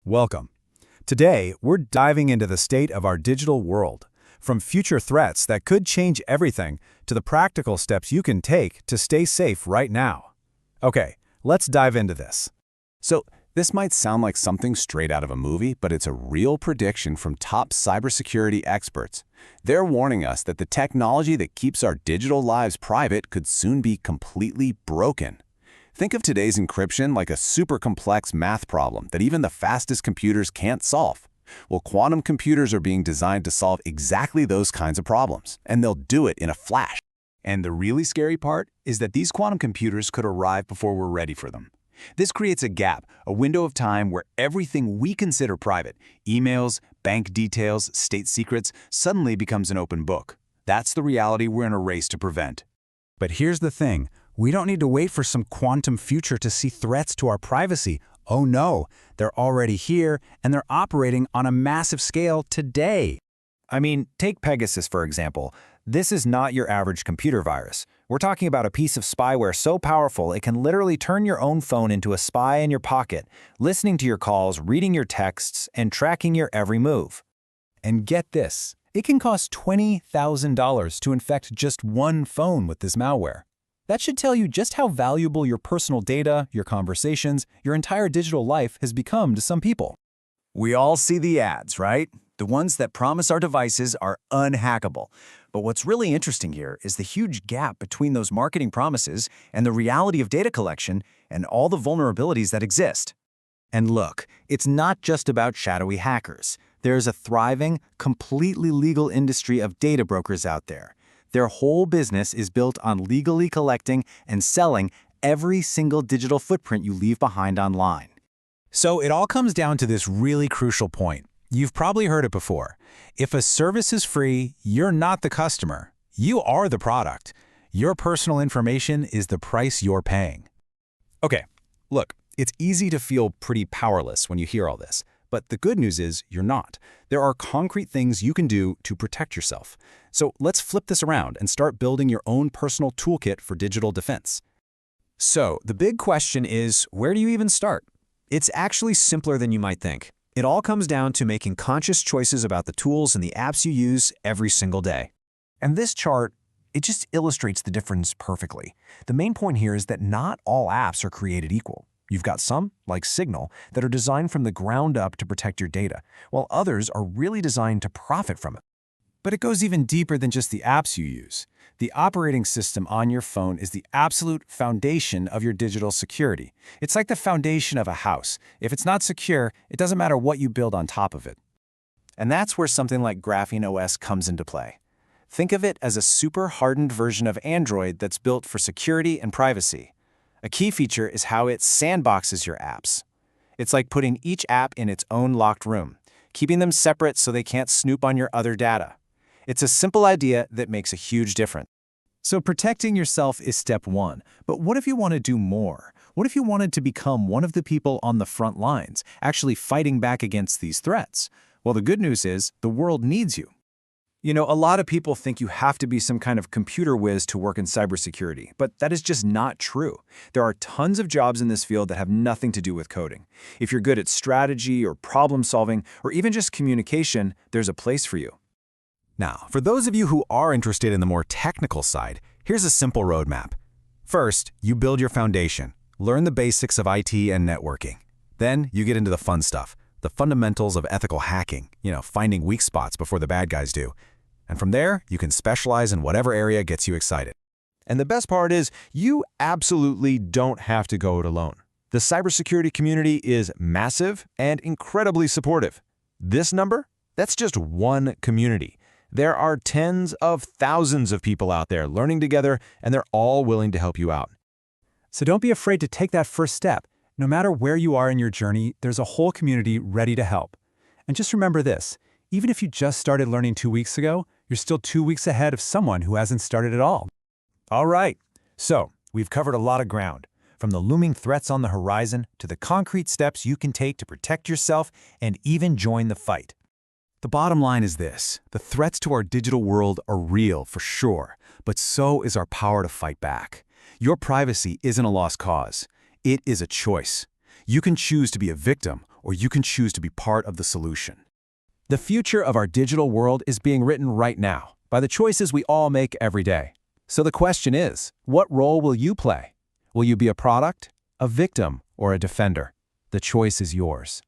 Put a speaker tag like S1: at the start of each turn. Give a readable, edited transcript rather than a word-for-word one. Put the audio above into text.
S1: Welcome. Today, we're diving into the state of our digital world, from future threats that could change everything to the practical steps you can take to stay safe right now. Okay, let's dive into this.
S2: So, this might sound like something straight out of a movie, but it's a real prediction from top cybersecurity experts. They're warning us that the technology that keeps our digital lives private could soon be completely broken. Think of today's encryption like a super complex math problem that even the fastest computers can't solve. Well, quantum computers are being designed to solve exactly those kinds of problems, and they'll do it in a flash. And the really scary part is that these quantum computers could arrive before we're ready for them. This creates a gap, a window of time where everything we consider private, emails, bank details, state secrets, suddenly becomes an open book. That's the reality we're in a race to prevent.
S1: But here's the thing. We don't need to wait for some quantum future to see threats to our privacy. Oh no, they're already here, and they're operating on a massive scale today.
S3: I mean, take Pegasus, for example. This is not your average computer virus. We're talking about a piece of spyware so powerful it can literally turn your own phone into a spy in your pocket, listening to your calls, reading your texts, and tracking your every move.
S1: And get this, it can cost $20,000 to infect just one phone with this malware. That should tell you just how valuable your personal data, your conversations, your entire digital life has become to some people.
S3: We all see the ads, right? The ones that promise our devices are unhackable. But what's really interesting here is the huge gap between those marketing promises and the reality of data collection and all the vulnerabilities that exist. And look, it's not just about shadowy hackers. There's a thriving, completely legal industry of data brokers out there. Their whole business is built on legally collecting and selling every single digital footprint you leave behind online.
S1: So it all comes down to this really crucial point. You've probably heard it before. If a service is free, you're not the customer. You are the product. Your personal information is the price you're paying. Okay, look, it's easy to feel pretty powerless when you hear all this. But the good news is you're not. There are concrete things you can do to protect yourself. So let's flip this around and start building your own personal toolkit for digital defense.
S3: So the big question is, where do you even start? It's actually simpler than you might think. It all comes down to making conscious choices about the tools and the apps you use every single day. And this chart, it just illustrates the difference perfectly. The main point here is that not all apps are created equal. You've got some, like Signal, that are designed from the ground up to protect your data, while others are really designed to profit from it.
S1: But it goes even deeper than just the apps you use. The operating system on your phone is the absolute foundation of your digital security. It's like the foundation of a house. If it's not secure, it doesn't matter what you build on top of it.
S3: And that's where something like GrapheneOS comes into play. Think of it as a super hardened version of Android that's built for security and privacy. A key feature is how it sandboxes your apps. It's like putting each app in its own locked room, keeping them separate so they can't snoop on your other data. It's a simple idea that makes a huge difference.
S1: So protecting yourself is step one. But what if you want to do more? What if you wanted to become one of the people on the front lines, actually fighting back against these threats? Well, the good news is the world needs you.
S3: You know, a lot of people think you have to be some kind of computer whiz to work in cybersecurity, but that is just not true. There are tons of jobs in this field that have nothing to do with coding. If you're good at strategy or problem solving, or even just communication, there's a place for you.
S1: Now, for those of you who are interested in the more technical side, here's a simple roadmap. First, you build your foundation. Learn the basics of IT and networking. Then you get into the fun stuff, the fundamentals of ethical hacking, finding weak spots before the bad guys do. And from there, you can specialize in whatever area gets you excited.
S4: And the best part is, you absolutely don't have to go it alone. The cybersecurity community is massive and incredibly supportive. This number? That's just one community. There are tens of thousands of people out there learning together, and they're all willing to help you out.
S1: So don't be afraid to take that first step. No matter where you are in your journey, there's a whole community ready to help. And just remember this, even if you just started learning 2 weeks ago, you're still 2 weeks ahead of someone who hasn't started at all.
S3: All right, so we've covered a lot of ground, from the looming threats on the horizon to the concrete steps you can take to protect yourself and even join the fight.
S1: The bottom line is this, the threats to our digital world are real for sure, but so is our power to fight back. Your privacy isn't a lost cause. It is a choice. You can choose to be a victim or you can choose to be part of the solution.
S5: The future of our digital world is being written right now by the choices we all make every day. So the question is, what role will you play? Will you be a product, a victim, or a defender? The choice is yours.